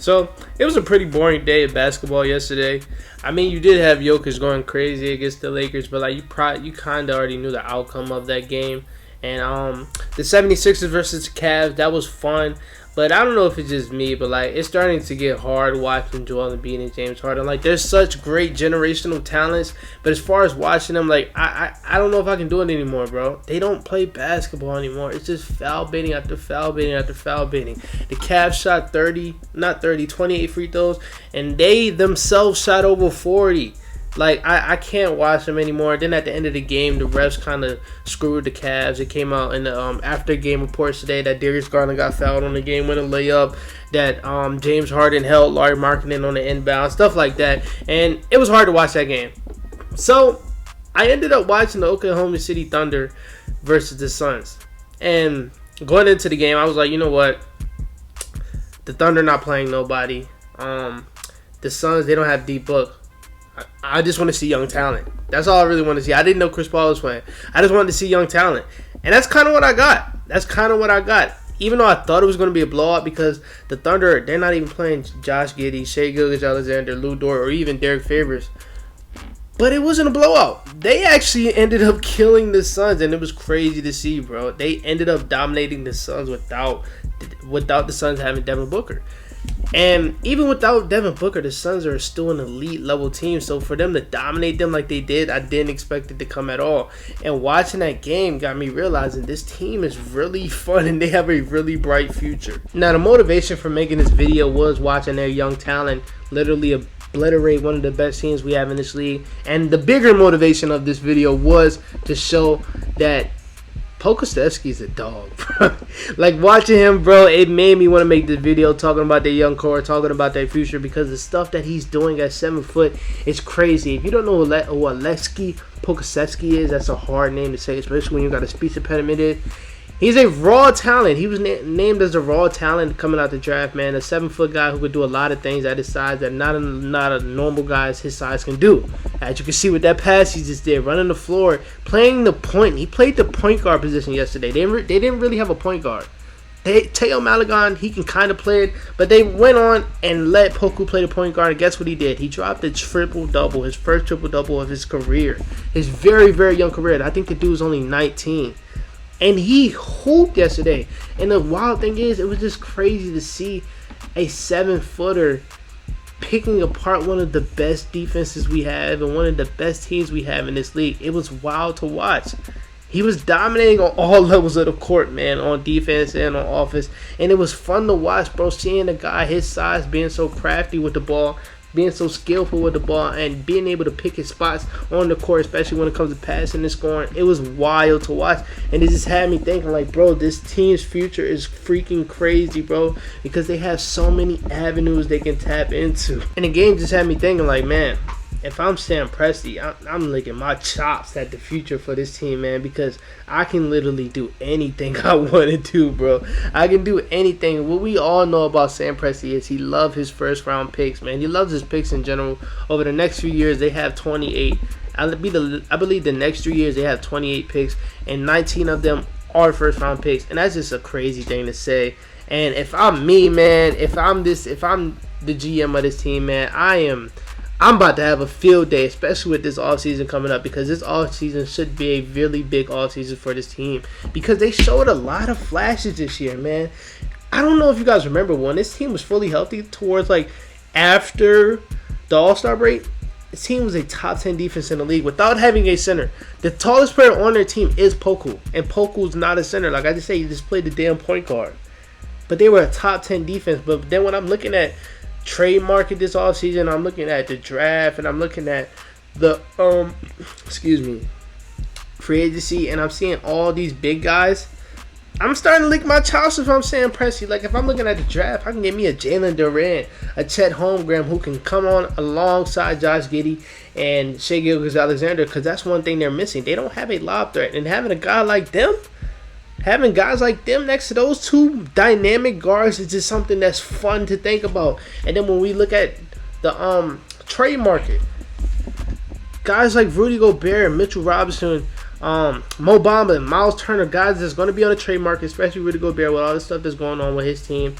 So it was a pretty boring day of basketball yesterday. I mean, you did have Jokic going crazy against the Lakers, but like you kind of already knew the outcome of that game. And the 76ers versus the Cavs, that was fun. But I don't know if it's just me, but like it's starting to get hard watching Joel Embiid and James Harden. Like there's such great generational talents, but as far as watching them, like I don't know if I can do it anymore, bro. They don't play basketball anymore. It's just foul baiting after foul baiting after foul baiting. The Cavs shot 28 free throws, and they themselves shot over 40. Like, I can't watch them anymore. Then at the end of the game, the refs kind of screwed the Cavs. It came out in the after-game reports today that Darius Garland got fouled on the game-winning layup, that James Harden held Larry Markkinen on the inbound, stuff like that. And it was hard to watch that game. So, I ended up watching the Oklahoma City Thunder versus the Suns. And going into the game, I was like, you know what? The Thunder not playing nobody. The Suns, they don't have deep book. I just want to see young talent. That's all I really want to see. I didn't know Chris Paul was playing. I just wanted to see young talent. And that's kind of what I got. Even though I thought it was going to be a blowout because the Thunder, they're not even playing Josh Giddey, Shai Gilgeous-Alexander, Lou Dort, or even Derek Favors. But it wasn't a blowout. They actually ended up killing the Suns, and it was crazy to see, bro. They ended up dominating the Suns without the Suns having Devin Booker. And even without Devin Booker, the Suns are still an elite level team. So for them to dominate them like they did, I didn't expect it to come at all. And watching that game got me realizing this team is really fun and they have a really bright future. Now, the motivation for making this video was watching their young talent literally obliterate one of the best teams we have in this league. And the bigger motivation of this video was to show that Poku is a dog, bro. Like, watching him, bro, it made me want to make this video talking about their young core, talking about their future, because the stuff that he's doing at 7 foot is crazy. If you don't know who Alexi Pokusevski is, that's a hard name to say, especially when you got a speech impediment. He's a raw talent. He was named as a raw talent coming out the draft, man. A 7 foot guy who could do a lot of things at his size that not a normal guy his size can do. As you can see with that pass he just did, running the floor, playing the point. He played the point guard position yesterday. They didn't really have a point guard. Teo Malagon, he can kind of play it, but they went on and let Poku play the point guard, and guess what he did? He dropped a triple-double, his first triple-double of his career. His very, very young career. I think the dude was only 19. And he hooped yesterday. And the wild thing is, it was just crazy to see a 7-footer picking apart one of the best defenses we have and one of the best teams we have in this league. It was wild to watch. He was dominating on all levels of the court, man, on defense and on offense. And it was fun to watch, bro, seeing a guy his size being so crafty with the ball, being so skillful with the ball, and being able to pick his spots on the court, especially when it comes to passing and scoring. It was wild to watch, and it just had me thinking, like, bro, this team's future is freaking crazy, bro, because they have so many avenues they can tap into. And the game just had me thinking, like, man, if I'm Sam Presti, I'm licking my chops at the future for this team, man, because I can literally do anything I want to do, bro. I can do anything. What we all know about Sam Presti is he loves his first-round picks, man. He loves his picks in general. Over the next few years, they have 28. I believe the next 3 years they have 28 picks, and 19 of them are first-round picks, and that's just a crazy thing to say. And if I'm me, man, if I'm the GM of this team, man, I'm about to have a field day, especially with this offseason coming up, because this offseason should be a really big offseason for this team, because they showed a lot of flashes this year, man. I don't know if you guys remember when this team was fully healthy towards, like, after the All-Star break. This team was a top 10 defense in the league without having a center. The tallest player on their team is Poku, and Poku's not a center. Like I just say, he just played the damn point guard. But they were a top 10 defense. But then when I'm looking at trade market this offseason, I'm looking at the draft, and I'm looking at the free agency, and I'm seeing all these big guys. I'm starting to lick my chops if I'm Sam Presti. Like, if I'm looking at the draft, I can get me a Jalen Durant, a Chet Holmgren who can come on alongside Josh Giddey and Shai Gilgeous-Alexander, because that's one thing they're missing. They don't have a lob threat, and having guys like them next to those two dynamic guards is just something that's fun to think about. And then when we look at the trade market, guys like Rudy Gobert, Mitchell Robinson, Mo Bamba, and Miles Turner, guys that's going to be on the trade market, especially Rudy Gobert with all the stuff that's going on with his team.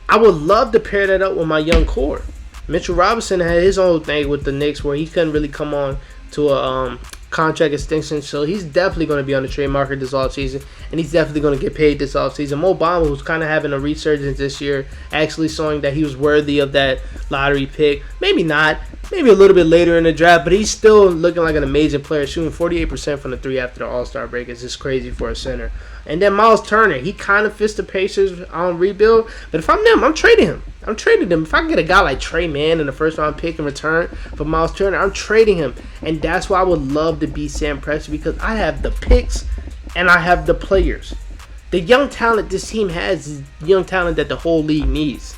I would love to pair that up with my young core. Mitchell Robinson had his own thing with the Knicks where he couldn't really come on to a contract extension, so he's definitely going to be on the trade market this offseason, and he's definitely going to get paid this offseason. Mo Bamba, who's kind of having a resurgence this year, actually showing that he was worthy of that lottery pick. Maybe not, maybe a little bit later in the draft, but he's still looking like an amazing player, shooting 48% from the three after the All-Star break. It's just crazy for a center. And then Miles Turner, he kind of fits the Pacers on rebuild, but if I'm them, I'm trading him. I'm trading him. If I can get a guy like Trey Mann in the first-round pick in return for Miles Turner, I'm trading him. And that's why I would love to be Sam Presti, because I have the picks and I have the players. The young talent this team has is young talent that the whole league needs.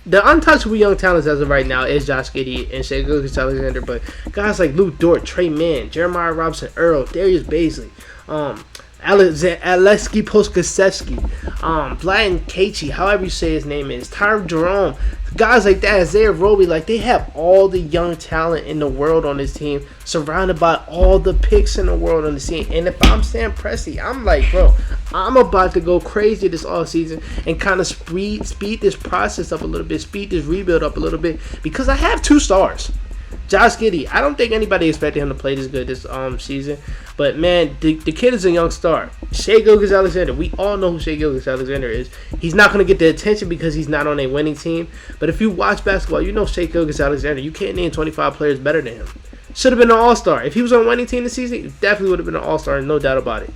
The untouchable young talents as of right now is Josh Giddey and Shai Gilgeous-Alexander, but guys like Luke Dort, Trey Mann, Jeremiah Robinson, Earl, Darius Baisley, Alexei Pokusevski, Vlad Kechi, however you say his name is, Tyler Jerome, guys like that, Isaiah Roby, like they have all the young talent in the world on this team, surrounded by all the picks in the world on the team. And if I'm Sam Presti, I'm like, bro, I'm about to go crazy this offseason and kind of speed this process up a little bit, speed this rebuild up a little bit, because I have 2 stars. Josh Giddey, I don't think anybody expected him to play this good this season. But, man, the kid is a young star. Shai Gilgeous-Alexander, we all know who Shai Gilgeous-Alexander is. He's not going to get the attention because he's not on a winning team. But if you watch basketball, you know Shai Gilgeous-Alexander. You can't name 25 players better than him. Should have been an all-star. If he was on a winning team this season, he definitely would have been an all-star, no doubt about it.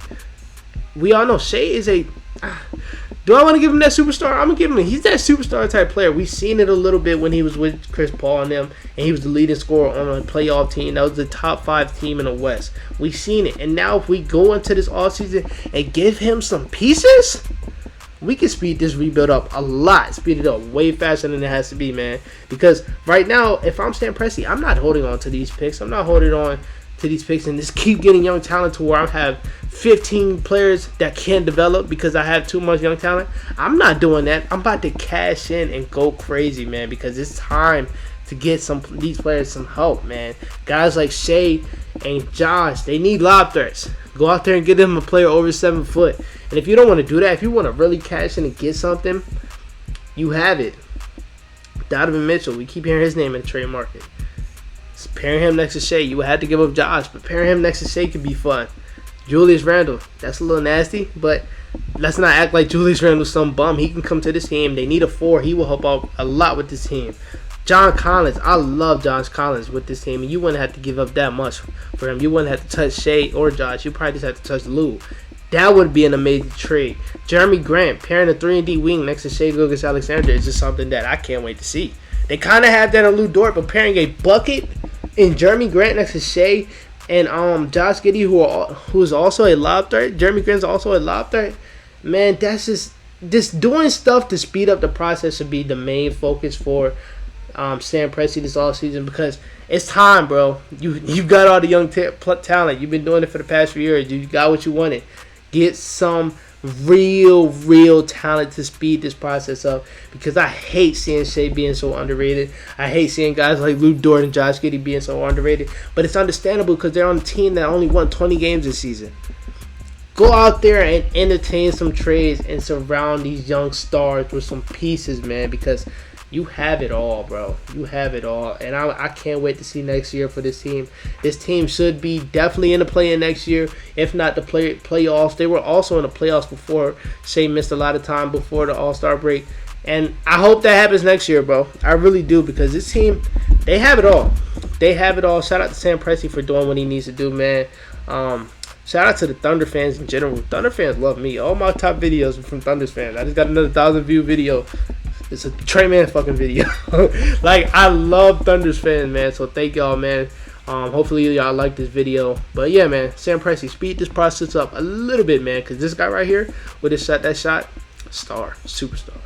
We all know Shai is a... Do I want to give him that superstar? I'm going to give him. He's that superstar type player. We've seen it a little bit when he was with Chris Paul and them, and he was the leading scorer on a playoff team. That was the top 5 team in the West. We've seen it. And now if we go into this offseason and give him some pieces, we can speed this rebuild up a lot. Speed it up way faster than it has to be, man. Because right now, if I'm Sam Presti, I'm not holding on to these picks. I'm not holding on to these picks and just keep getting young talent to where I have 15 players that can't develop because I have too much young talent. I'm not doing that. I'm about to cash in and go crazy, man, because it's time to get these players some help, man. Guys like Shai and Josh, they need lob threats. Go out there and get them a player over 7 foot. And if you don't want to do that, if you want to really cash in and get something, you have it. Donovan Mitchell, we keep hearing his name in the trade market. Pairing him next to Shai, you would have to give up Josh, but pairing him next to Shai could be fun. Julius Randle, that's a little nasty, but let's not act like Julius Randle's some bum. He can come to this team. They need a 4. He will help out a lot with this team. John Collins, I love John Collins with this team, and you wouldn't have to give up that much for him. You wouldn't have to touch Shai or Josh. You probably just have to touch Lou. That would be an amazing trade. Jeremy Grant, pairing a 3-and-D wing next to Shai Gilgeous-Alexander is just something that I can't wait to see. They kind of have that on Lou Dort, but pairing a bucket in Jeremy Grant next to Shai and Josh Giddey, who is also a lob threat. Jeremy Grant's also a lob threat. Man, that's just doing stuff to speed up the process should be the main focus for Sam Presti this offseason, because it's time, bro. You got all the young talent. You've been doing it for the past few years. You got what you wanted. Get some real talent to speed this process up, because I hate seeing Shai being so underrated. I hate seeing guys like Luke Dort and Josh Giddey being so underrated, but it's understandable because they're on a team that only won 20 games this season. Go out there and entertain some trades and surround these young stars with some pieces, man, because you have it all, bro. You have it all. And I can't wait to see next year for this team. This team should be definitely in the play-in next year, if not the playoffs. They were also in the playoffs before Shai missed a lot of time before the All-Star break. And I hope that happens next year, bro. I really do, because this team, they have it all. They have it all. Shout out to Sam Presti for doing what he needs to do, man. Shout out to the Thunder fans in general. Thunder fans love me. All my top videos are from Thunder fans. I just got another 1,000-view video. It's a Trey Man fucking video. Like, I love Thunder's fans, man. So thank y'all, man. Hopefully y'all like this video. But yeah, man, Sam Presti, speed this process up a little bit, man. Because this guy right here, with his shot, that shot, star, superstar.